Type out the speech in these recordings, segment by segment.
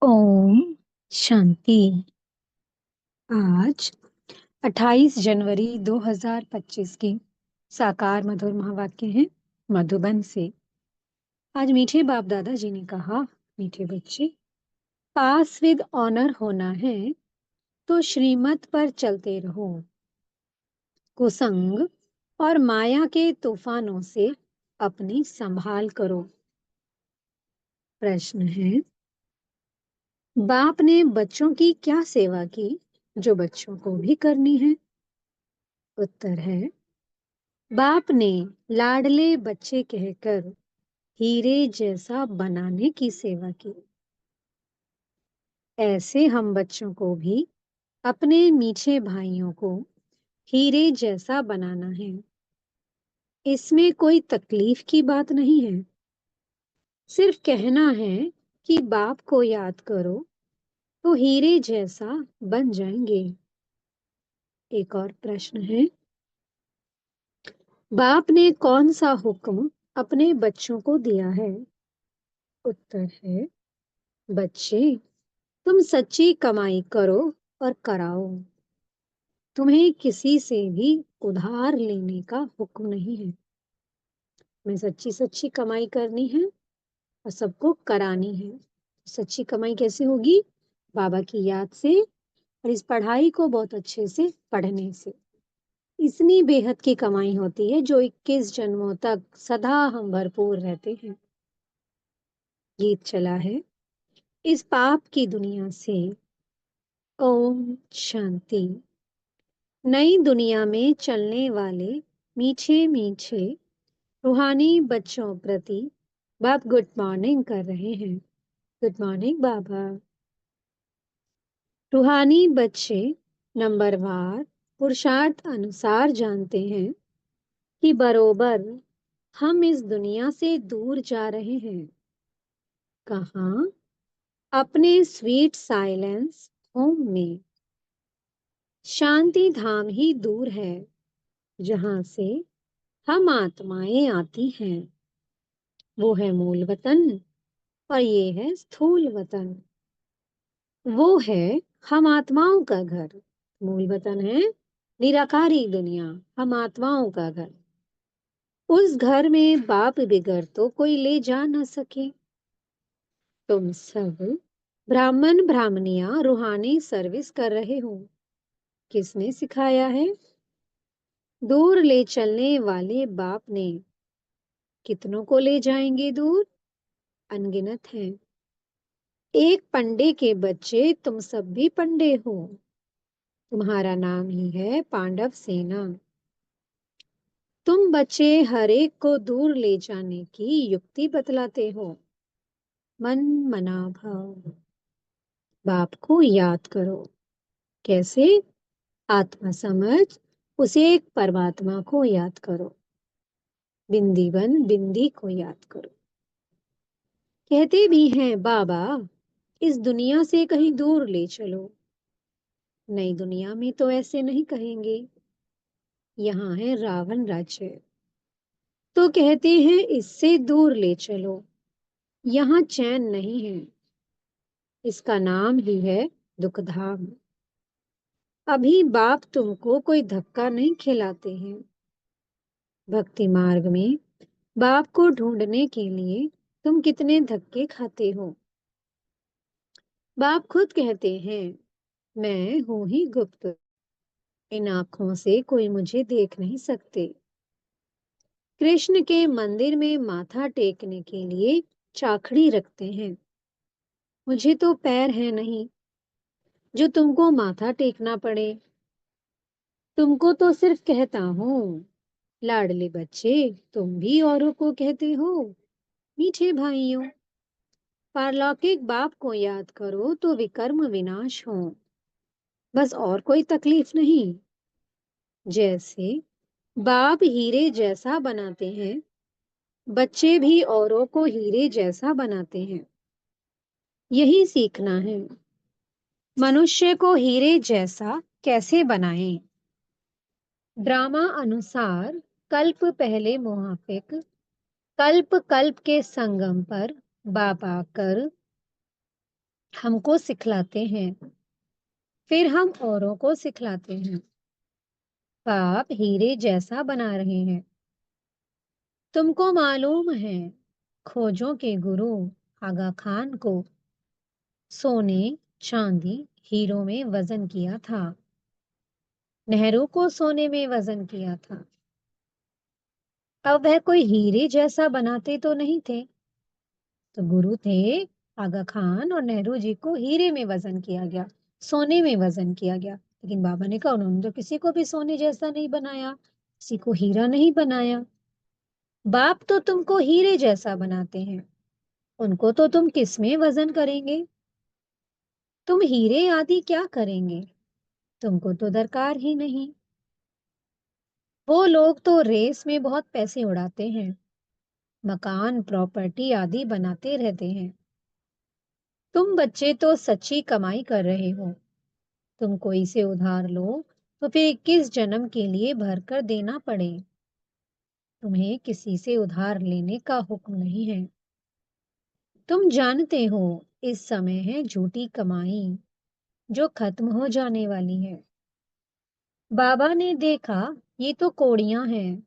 ओम शांति। आज 28 जनवरी 2025 की साकार मधुर महावाक्य हैं मधुबन से। आज मीठे बाप दादाजी ने कहा, मीठे बच्चे, पास विद ऑनर होना है तो श्रीमत पर चलते रहो। कुसंग और माया के तूफानों से अपनी संभाल करो। प्रश्न है, बाप ने बच्चों की क्या सेवा की जो बच्चों को भी करनी है? उत्तर है, बाप ने लाडले बच्चे कहकर हीरे जैसा बनाने की सेवा की। ऐसे हम बच्चों को भी अपने मीठे भाइयों को हीरे जैसा बनाना है। इसमें कोई तकलीफ की बात नहीं है। सिर्फ कहना है कि बाप को याद करो तो हीरे जैसा बन जाएंगे। एक और प्रश्न है, बाप ने कौन सा हुक्म अपने बच्चों को दिया है? उत्तर है, बच्चे, तुम सच्ची कमाई करो और कराओ। तुम्हें किसी से भी उधार लेने का हुक्म नहीं है। मैं सच्ची सच्ची कमाई करनी है और सबको करानी है। सच्ची कमाई कैसे होगी? बाबा की याद से और इस पढ़ाई को बहुत अच्छे से पढ़ने से। इतनी बेहद की कमाई होती है जो 21 जन्मों तक सदा हम भरपूर रहते हैं। गीत चला है, इस पाप की दुनिया से ओम शांति। नई दुनिया में चलने वाले मीठे मीठे रूहानी बच्चों प्रति बाप गुड मॉर्निंग कर रहे हैं। गुड मॉर्निंग बाबा। रूहानी बच्चे नंबरवार पुरुषार्थ अनुसार जानते हैं कि बरोबर हम इस दुनिया से दूर जा रहे हैं। कहाँ? अपने स्वीट साइलेंस होम में। शांति धाम ही दूर है जहां से हम आत्माएं आती हैं। वो है मूल वतन और ये है स्थूल वतन। वो है हम आत्माओं का घर। मूल वतन है निराकारी दुनिया, हम आत्माओं का घर। उस घर में बाप बिगड़ तो कोई ले जा न सके। तुम सब ब्राह्मण ब्राह्मणियां रूहानी सर्विस कर रहे हो। किसने सिखाया है? दूर ले चलने वाले बाप ने। कितनों को ले जाएंगे दूर? अनगिनत हैं। एक पंडे के बच्चे तुम सब भी पंडे हो। तुम्हारा नाम ही है पांडव सेना। तुम बच्चे हर एक को दूर ले जाने की युक्ति बतलाते हो। मन मना भाव। बाप को याद करो। कैसे? आत्मा समझ उसे एक परमात्मा को याद करो। बिंदी बन बिंदी को याद करो। कहते भी हैं बाबा, इस दुनिया से कहीं दूर ले चलो। नई दुनिया में तो ऐसे नहीं कहेंगे। यहाँ है रावण राज्य, तो कहते हैं इससे दूर ले चलो। यहाँ चैन नहीं है। इसका नाम ही है दुखधाम। अभी बाप तुमको कोई धक्का नहीं खिलाते हैं। भक्ति मार्ग में बाप को ढूंढने के लिए तुम कितने धक्के खाते हो। बाप खुद कहते हैं, मैं हूं ही गुप्त। इन आंखों से कोई मुझे देख नहीं सकते। कृष्ण के मंदिर में माथा टेकने के लिए चाखड़ी रखते हैं। मुझे तो पैर है नहीं जो तुमको माथा टेकना पड़े। तुमको तो सिर्फ कहता हूँ, लाडले बच्चे, तुम भी औरों को कहते हो मीठे भाइयों। पारलौकिक बाप को याद करो तो विकर्म विनाश हो। बस और कोई तकलीफ नहीं। जैसे बाप हीरे जैसा बनाते हैं, बच्चे भी औरों को हीरे जैसा बनाते हैं। यही सीखना है। मनुष्य को हीरे जैसा कैसे बनाएं? ड्रामा अनुसार कल्प पहले मुहाफिक, कल्प कल्प के संगम पर बाप आकर हमको सिखलाते हैं, फिर हम औरों को सिखलाते हैं। आप हीरे जैसा बना रहे हैं। तुमको मालूम है, खोजों के गुरु आगा खान को सोने, चांदी, हीरों में वजन किया था। नेहरू को सोने में वजन किया था। अब वह कोई हीरे जैसा बनाते तो नहीं थे। तो गुरु थे आगा खान, और नेहरू जी को हीरे में वजन किया गया, सोने में वजन किया गया। लेकिन बाबा ने कहा उन्होंने तो किसी को भी सोने जैसा नहीं बनाया, किसी को हीरा नहीं बनाया। बाप तो तुमको हीरे जैसा बनाते हैं, उनको तो तुम किस में वजन करेंगे? तुम हीरे आदि क्या करेंगे? तुमको तो दरकार ही नहीं। वो लोग तो रेस में बहुत पैसे उड़ाते हैं, मकान प्रॉपर्टी आदि बनाते रहते हैं। तुम बच्चे तो सच्ची कमाई कर रहे हो। तुम कोई से उधार लो तो फिर किस जन्म के लिए भर कर देना पड़े। तुम्हें किसी से उधार लेने का हुक्म नहीं है। तुम जानते हो, इस समय है झूठी कमाई जो खत्म हो जाने वाली है। बाबा ने देखा, ये तो कौड़ियां हैं,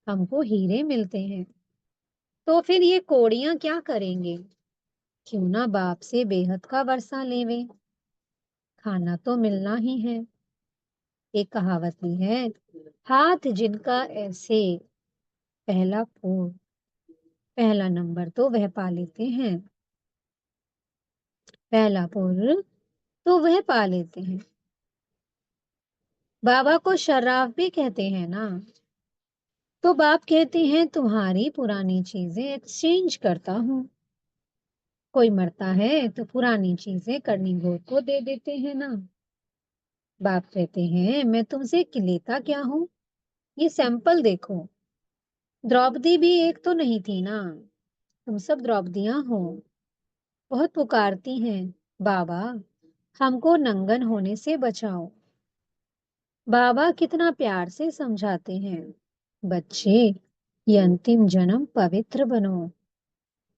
हमको हीरे मिलते हैं। तो फिर ये कौड़ियां क्या करेंगे? क्यों ना बाप से बेहद का वर्षा लेवे, खाना तो मिलना ही है। एक कहावत भी है, हाथ जिनका ऐसे, पहला फूल, पहला नंबर तो वह पा लेते हैं। पहला फूल तो वह पा लेते हैं। बाबा को शराब भी कहते हैं ना। तो बाप कहते हैं तुम्हारी पुरानी चीजें एक्सचेंज करता हूँ। कोई मरता है तो पुरानी चीजें करनी गोद को दे देते हैं ना। बाप कहते हैं मैं तुमसे लेता क्या हूँ, ये सैंपल देखो। द्रौपदी भी एक तो नहीं थी ना, तुम सब द्रौपदियां हो। बहुत पुकारती हैं, बाबा हमको नंगन होने से बचाओ। बाबा कितना प्यार से समझाते हैं, बच्चे ये अंतिम जन्म पवित्र बनो।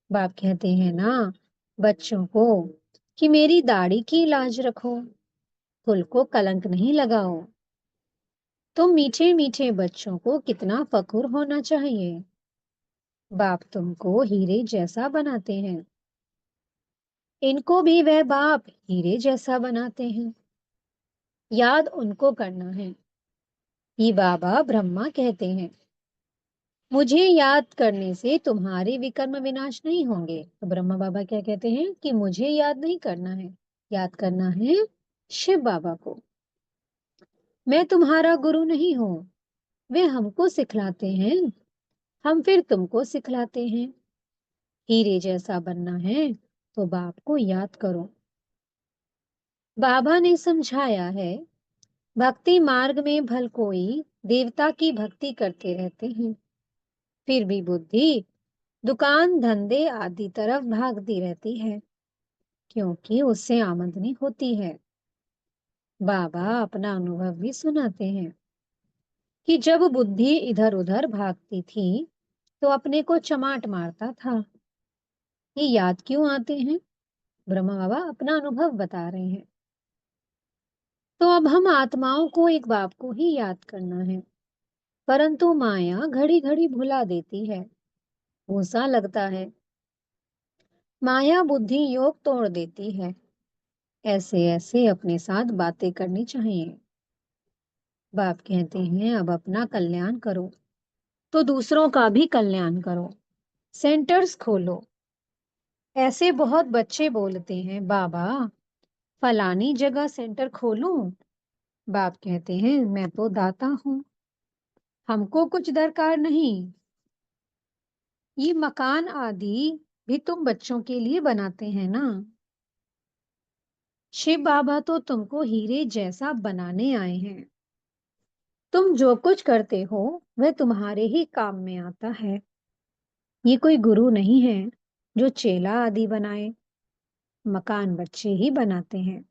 बाप कहते हैं ना बच्चों को कि मेरी दाढ़ी की लाज रखो, फूल को कलंक नहीं लगाओ। तो मीठे मीठे बच्चों को कितना फख्र होना चाहिए। बाप तुमको हीरे जैसा बनाते हैं, इनको भी वह बाप हीरे जैसा बनाते हैं। याद उनको करना है। ये बाबा ब्रह्मा कहते हैं, मुझे याद करने से तुम्हारे विकर्म विनाश नहीं होंगे। तो ब्रह्मा बाबा क्या कहते हैं कि मुझे याद नहीं करना है, याद करना है शिव बाबा को। मैं तुम्हारा गुरु नहीं हूं, वे हमको सिखलाते हैं, हम फिर तुमको सिखलाते हैं। हीरे जैसा बनना है तो बाप को याद करो। बाबा ने समझाया है, भक्ति मार्ग में भल कोई देवता की भक्ति करते रहते हैं, फिर भी बुद्धि दुकान धंधे आदि तरफ भागती रहती है, क्योंकि उससे आमदनी होती है। बाबा अपना अनुभव भी सुनाते हैं कि जब बुद्धि इधर उधर भागती थी तो अपने को चमाट मारता था। ये याद क्यों आते हैं? ब्रह्मा बाबा अपना अनुभव बता रहे हैं। तो अब हम आत्माओं को एक बाप को ही याद करना है, परंतु माया घड़ी घड़ी भुला देती है, गुस्सा लगता है। माया बुद्धि योग तोड़ देती है। ऐसे ऐसे अपने साथ बातें करनी चाहिए। बाप कहते हैं अब अपना कल्याण करो तो दूसरों का भी कल्याण करो। सेंटर्स खोलो। ऐसे बहुत बच्चे बोलते हैं, बाबा फलानी जगह सेंटर खोलूं। बाप कहते हैं मैं तो दाता हूं, हमको कुछ दरकार नहीं। ये मकान आदि भी तुम बच्चों के लिए बनाते हैं ना। शिव बाबा तो तुमको हीरे जैसा बनाने आए हैं। तुम जो कुछ करते हो वह तुम्हारे ही काम में आता है। ये कोई गुरु नहीं है जो चेला आदि बनाए। मकान बच्चे ही बनाते हैं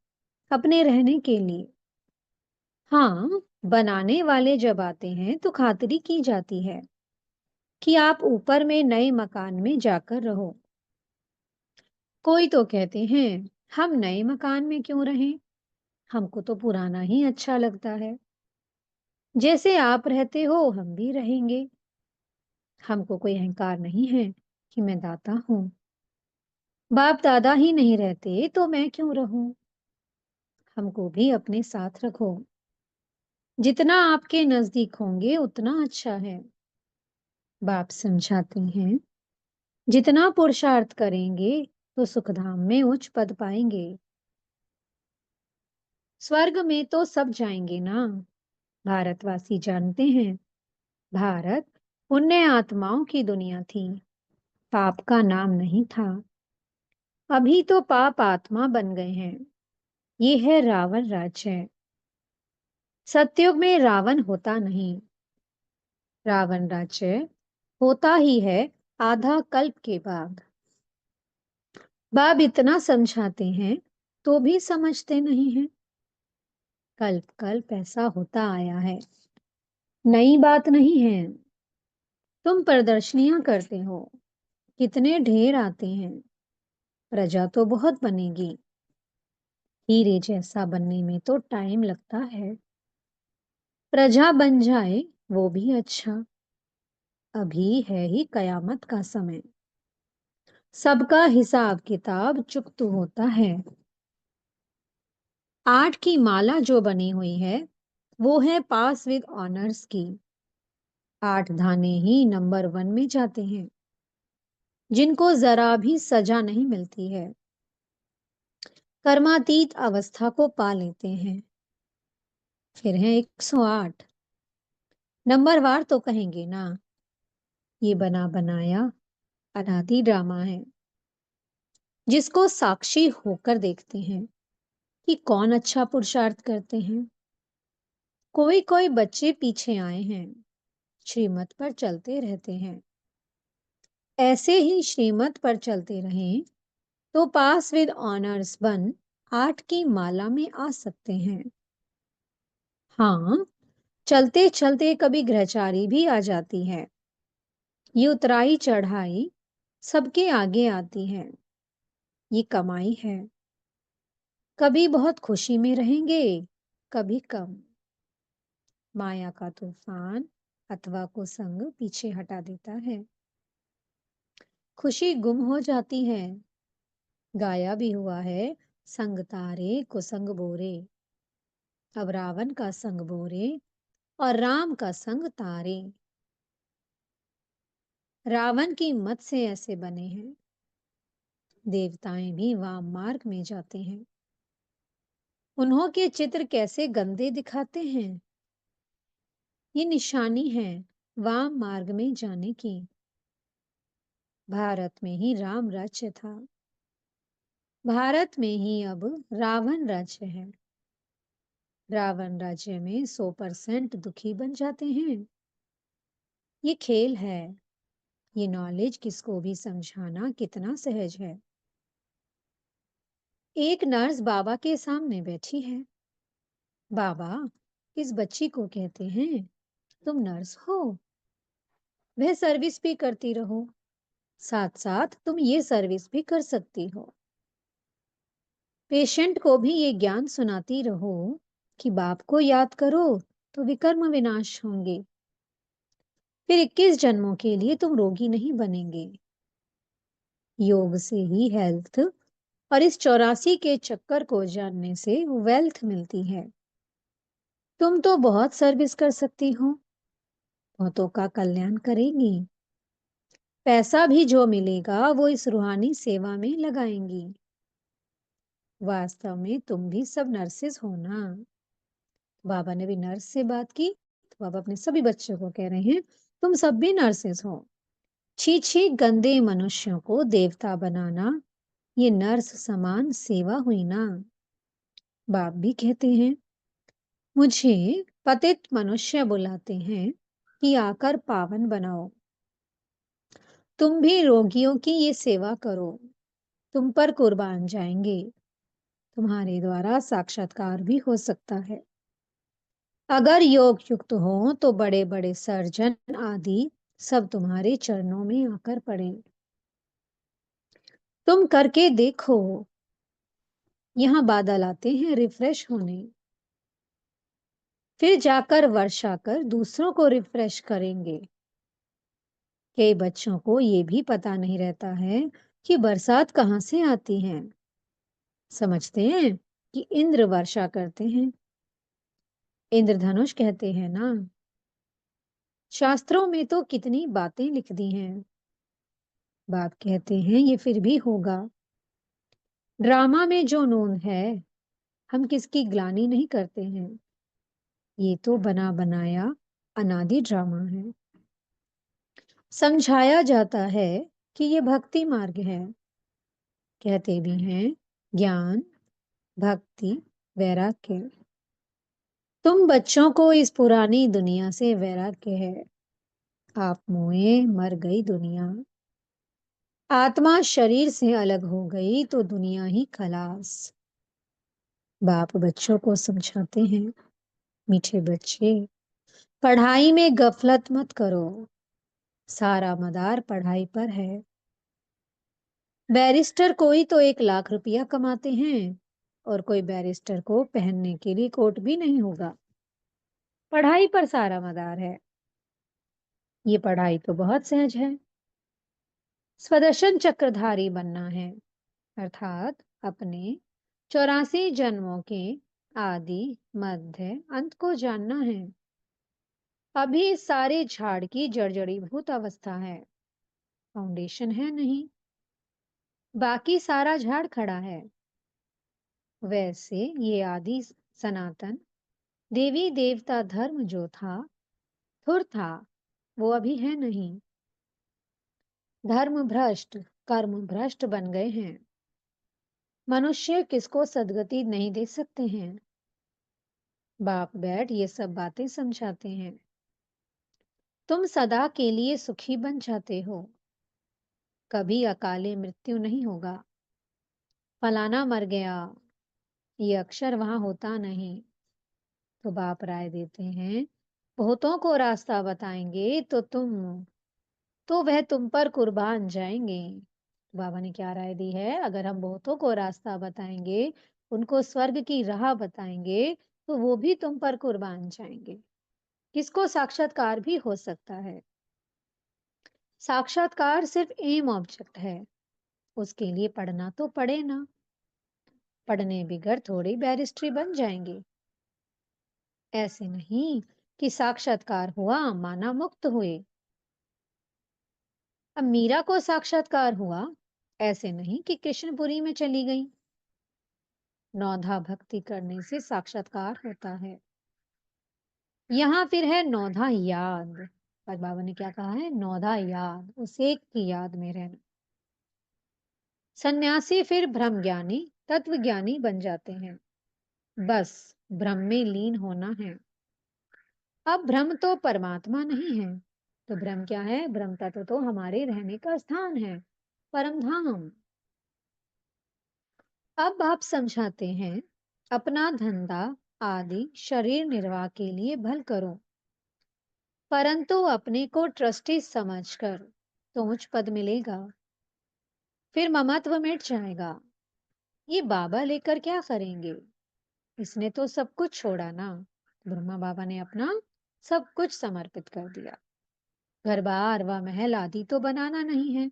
अपने रहने के लिए। हाँ, बनाने वाले जब आते हैं तो खातिरी की जाती है कि आप ऊपर में नए मकान में जाकर रहो। कोई तो कहते हैं हम नए मकान में क्यों रहें? हमको तो पुराना ही अच्छा लगता है। जैसे आप रहते हो हम भी रहेंगे। हमको कोई अहंकार नहीं है कि मैं दाता हूँ। बाप दादा ही नहीं रहते तो मैं क्यों रहूं? हमको भी अपने साथ रखो। जितना आपके नजदीक होंगे उतना अच्छा है। बाप समझाते हैं, जितना पुरुषार्थ करेंगे तो सुखधाम में उच्च पद पाएंगे। स्वर्ग में तो सब जाएंगे ना। भारतवासी जानते हैं, भारत पुण्य आत्माओं की दुनिया थी, पाप का नाम नहीं था। अभी तो पाप आत्मा बन गए हैं। ये है रावण राज्य। सतयुग में रावण होता नहीं। रावण राज्य होता ही है आधा कल्प के बाद। बाप इतना समझाते हैं तो भी समझते नहीं हैं। कल्प कल्प ऐसा होता आया है, नई बात नहीं है। तुम प्रदर्शनियां करते हो, कितने ढेर आते हैं। प्रजा तो बहुत बनेगी। हीरे जैसा बनने में तो टाइम लगता है। प्रजा बन जाए वो भी अच्छा। अभी है ही कयामत का समय। सबका हिसाब किताब चुकत होता है। 8 की माला जो बनी हुई है वो है पास विद ऑनर्स की। 8 धाने ही नंबर 1 में जाते हैं, जिनको जरा भी सजा नहीं मिलती है। कर्मातीत अवस्था को पा लेते हैं। फिर है 108। नंबरवार तो कहेंगे ना। ये बना बनाया अनादि ड्रामा है, जिसको साक्षी होकर देखते हैं कि कौन अच्छा पुरुषार्थ करते हैं। कोई कोई बच्चे पीछे आए हैं, श्रीमत पर चलते रहते हैं। ऐसे ही श्रीमत पर चलते रहें तो पास विद ऑनर्स बन 8 की माला में आ सकते हैं। हाँ, चलते चलते कभी ग्रहचारी भी आ जाती है। ये उतराई चढ़ाई सबके आगे आती है। ये कमाई है। कभी बहुत खुशी में रहेंगे, कभी कम। माया का तूफान अथवा को संग पीछे हटा देता है। खुशी गुम हो जाती है। गाया भी हुआ है, संग तारे कुसंग बोरे। अब रावण का संग बोरे और राम का संग तारे। रावण की मत से ऐसे बने हैं। देवताएं भी वाम मार्ग में जाते हैं। उन्हों के चित्र कैसे गंदे दिखाते हैं। ये निशानी है वाम मार्ग में जाने की। भारत में ही राम राज्य था, भारत में ही अब रावण राज्य है। रावण राज्य में 100% दुखी बन जाते हैं। ये खेल है। ये नॉलेज किसको भी समझाना कितना सहज है। एक नर्स बाबा के सामने बैठी है। बाबा इस बच्ची को कहते हैं, तुम नर्स हो, वह सर्विस भी करती रहो, साथ साथ तुम ये सर्विस भी कर सकती हो। पेशेंट को भी ये ज्ञान सुनाती रहो कि बाप को याद करो तो विकर्म विनाश होंगे। फिर 21 जन्मों के लिए तुम रोगी नहीं बनेंगे। योग से ही हेल्थ और इस 84 के चक्कर को जानने से वेल्थ मिलती है। तुम तो बहुत सर्विस कर सकती हो, बहुतों का कल्याण करेंगी। पैसा भी जो मिलेगा वो इस रूहानी सेवा में लगाएंगी। वास्तव में तुम भी सब नर्सेज हो ना। बाबा ने भी नर्स से बात की तो बाबा अपने सभी बच्चों को कह रहे हैं, तुम सब भी नर्सेज हो। छी छी गंदे मनुष्यों को देवता बनाना ये नर्स समान सेवा हुई ना। बाप भी कहते हैं, मुझे पतित मनुष्य बुलाते हैं कि आकर पावन बनाओ। तुम भी रोगियों की ये सेवा करो, तुम पर कुर्बान जाएंगे। तुम्हारे द्वारा साक्षात्कार भी हो सकता है। अगर योग युक्त हो तो बड़े बड़े सर्जन आदि सब तुम्हारे चरणों में आकर पड़े। तुम करके देखो। यहाँ बादल आते हैं रिफ्रेश होने, फिर जाकर वर्षा कर दूसरों को रिफ्रेश करेंगे। कई बच्चों को ये भी पता नहीं रहता है कि बरसात कहाँ से आती है। समझते हैं कि इंद्र वर्षा करते हैं, इंद्रधनुष कहते हैं ना। शास्त्रों में तो कितनी बातें लिख दी हैं। बाप कहते हैं ये फिर भी होगा। ड्रामा में जो नून है, हम किसकी ग्लानि नहीं करते हैं। ये तो बना बनाया अनादि ड्रामा है। समझाया जाता है कि ये भक्ति मार्ग है। कहते भी हैं ज्ञान, भक्ति, वैराग्य। तुम बच्चों को इस पुरानी दुनिया से वैराग्य है। आप मोए मर गई दुनिया। आत्मा शरीर से अलग हो गई तो दुनिया ही खलास। बाप बच्चों को समझाते हैं, मीठे बच्चे, पढ़ाई में गफलत मत करो। सारा मदार पढ़ाई पर है। बैरिस्टर कोई तो 1 लाख रुपया कमाते हैं और कोई बैरिस्टर को पहनने के लिए कोट भी नहीं होगा। पढ़ाई पर सारा मदार है। ये पढ़ाई तो बहुत सहज है। स्वदर्शन चक्रधारी बनना है, अर्थात अपने 84 जन्मों के आदि मध्य अंत को जानना है। अभी इस सारे झाड़ की जड़जड़ीभूत अवस्था है, फाउंडेशन है नहीं। बाकी सारा झाड़ खड़ा है। वैसे ये आदि सनातन देवी देवता धर्म जो था, धुर था, वो अभी है नहीं। धर्म भ्रष्ट, कर्म भ्रष्ट बन गए हैं। मनुष्य किसको सदगति नहीं दे सकते हैं। बाप बैठ ये सब बातें समझाते हैं। तुम सदा के लिए सुखी बन जाते हो। कभी अकाले मृत्यु नहीं होगा। फलाना मर गया, ये अक्षर वहां होता नहीं। तो बाप राय देते हैं, बहुतों को रास्ता बताएंगे तो वह तुम पर कुर्बान जाएंगे। तो बाबा ने क्या राय दी है, अगर हम बहुतों को रास्ता बताएंगे, उनको स्वर्ग की राह बताएंगे, तो वो भी तुम पर कुर्बान जाएंगे। किसको साक्षात्कार भी हो सकता है। साक्षात्कार सिर्फ एम ऑब्जेक्ट है, उसके लिए पढ़ना तो पड़े ना। पढ़ने बिगर थोड़ी बैरिस्ट्री बन जाएंगे। ऐसे नहीं कि साक्षात्कार हुआ माना मुक्त हुए। अब मीरा को साक्षात्कार हुआ, ऐसे नहीं कि कृष्णपुरी में चली गई। नौधा भक्ति करने से साक्षात्कार होता है। यहाँ फिर है नौधा याद। पर बाबा ने क्या कहा है, नौधा याद, उस एक की याद में रहना। सन्यासी फिर ब्रह्म ज्ञानी तत्व ज्ञानी बन जाते हैं। बस ब्रह्म में लीन होना है। अब ब्रह्म तो परमात्मा नहीं है, तो ब्रह्म क्या है, ब्रह्म तत्व तो हमारे रहने का स्थान है, परम धाम। अब आप समझाते हैं, अपना धंधा आदि शरीर निर्वाह के लिए भल करो, परंतु अपने को ट्रस्टी समझकर तो उच्च पद मिलेगा, फिर ममत्व मिट जाएगा। ये बाबा लेकर क्या करेंगे, इसने तो सब कुछ छोड़ा ना। ब्रह्मा बाबा ने अपना सब कुछ समर्पित कर दिया। घर बार व महल आदि तो बनाना नहीं है।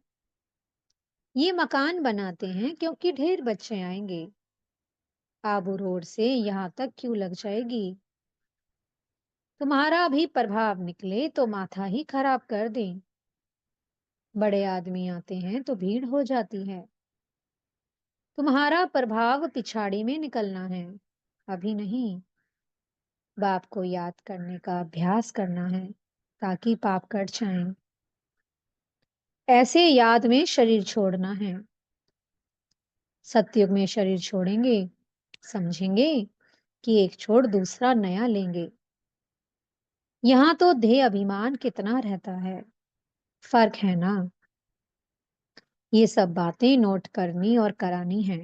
ये मकान बनाते हैं क्योंकि ढेर बच्चे आएंगे। आबू रोड से यहाँ तक क्यों लग जाएगी। तुम्हारा भी प्रभाव निकले तो माथा ही खराब कर दें। बड़े आदमी आते हैं तो भीड़ हो जाती है। तुम्हारा प्रभाव पिछाड़ी में निकलना है, अभी नहीं। बाप को याद करने का अभ्यास करना है ताकि पाप कट जाएं। ऐसे याद में शरीर छोड़ना है। सतयुग में शरीर छोड़ेंगे, समझेंगे कि एक छोड़ दूसरा नया लेंगे। यहाँ तो देह अभिमान कितना रहता है, फर्क है ना। ये सब बातें नोट करनी और करानी है।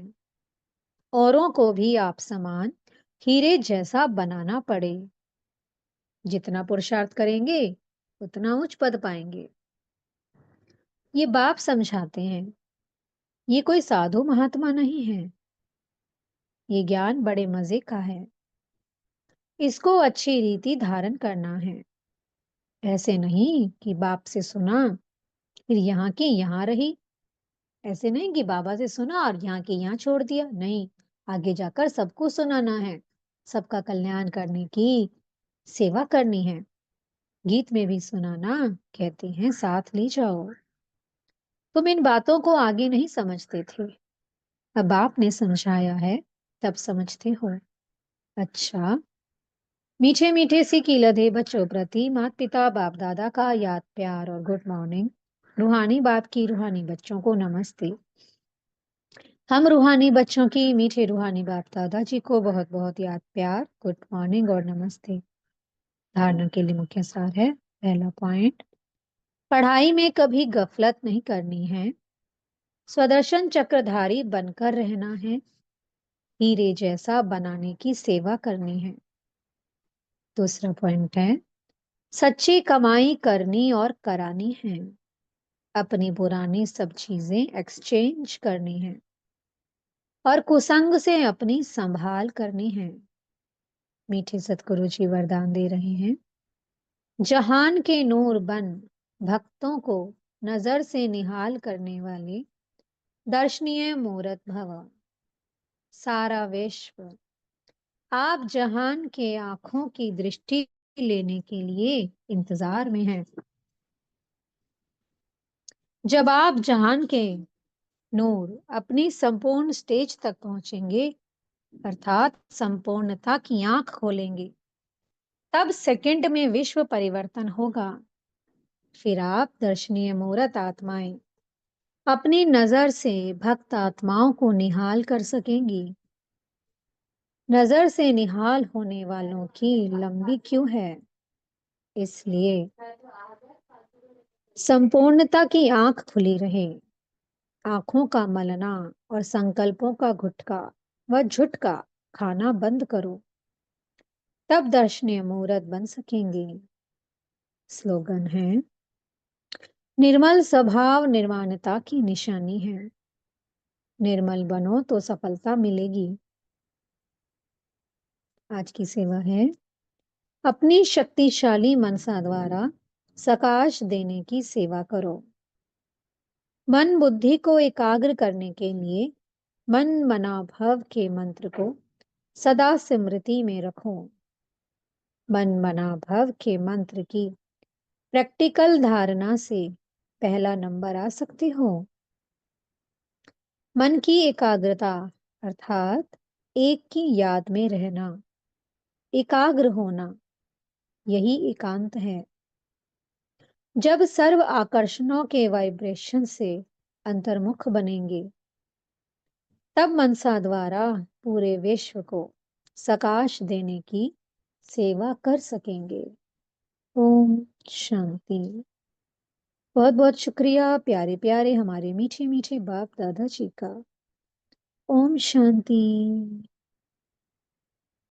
औरों को भी आप समान हीरे जैसा बनाना पड़े। जितना पुरुषार्थ करेंगे उतना उच्च पद पाएंगे। ये बाप समझाते हैं, ये कोई साधु महात्मा नहीं है। ये ज्ञान बड़े मजे का है। इसको अच्छी रीति धारण करना है। ऐसे नहीं कि बाप से सुना फिर यहाँ की यहाँ रही। ऐसे नहीं कि बाबा से सुना और यहाँ के यहाँ छोड़ दिया। नहीं, आगे जाकर सबको सुनाना है। सबका कल्याण करने की सेवा करनी है। गीत में भी सुनाना, कहते हैं साथ ले जाओ। तुम इन बातों को आगे नहीं समझते थे, अब आपने समझाया है तब समझते हो। अच्छा, मीठे मीठे सी कीलते बच्चों प्रति माता पिता बाप दादा का याद प्यार और गुड मॉर्निंग। रूहानी बाप की रूहानी बच्चों को नमस्ते। हम रूहानी बच्चों की मीठे रूहानी बाप दादाजी को बहुत बहुत याद प्यार, गुड मॉर्निंग और नमस्ते। धारणा के लिए मुख्य सार है। पहला पॉइंट, पढ़ाई में कभी गफलत नहीं करनी है। स्वदर्शन चक्रधारी बनकर रहना है। हीरे जैसा बनाने की सेवा करनी है। दूसरा पॉइंट है, सच्ची कमाई करनी और करानी है। अपनी पुरानी सब चीजें एक्सचेंज करनी है और कुसंग से अपनी संभाल करनी है। मीठे सतगुरु जी वरदान दे रहे हैं, जहान के नूर बन भक्तों को नजर से निहाल करने वाले दर्शनीय मूरत भव। सारा विश्व आप जहान के आंखों की दृष्टि लेने के लिए इंतजार में है। जब आप जहान के नूर अपनी संपूर्ण स्टेज तक पहुंचेंगे, अर्थात संपूर्णता की आंख खोलेंगे, तब सेकंड में विश्व परिवर्तन होगा। फिर आप दर्शनीय मूरत आत्माएं अपनी नजर से भक्त आत्माओं को निहाल कर सकेंगी। नजर से निहाल होने वालों की लंबी क्यों है, इसलिए संपूर्णता की आंख खुली रहे। आंखों का मलना और संकल्पों का गुटका व झुटका खाना बंद करो, तब दर्शनीय मूरत बन सकेंगे। स्लोगन है, निर्मल स्वभाव निर्माणता की निशानी है। निर्मल बनो तो सफलता मिलेगी। आज की सेवा है, अपनी शक्तिशाली मनसा द्वारा सकाश देने की सेवा करो। मन बुद्धि को एकाग्र करने के लिए मन मना भव के मंत्र को सदा स्मृति में रखो। मन मना भव के मंत्र की प्रैक्टिकल धारणा से पहला नंबर आ सकते हो। मन की एकाग्रता अर्थात एक की याद में रहना, एकाग्र होना, यही एकांत है। जब सर्व आकर्षणों के वाइब्रेशन से अंतर्मुख बनेंगे, तब मनसा द्वारा पूरे विश्व को सकाश देने की सेवा कर सकेंगे। ओम शांति। बहुत बहुत शुक्रिया प्यारे प्यारे हमारे मीठे मीठे बाप दादा जी का। ओम शांति।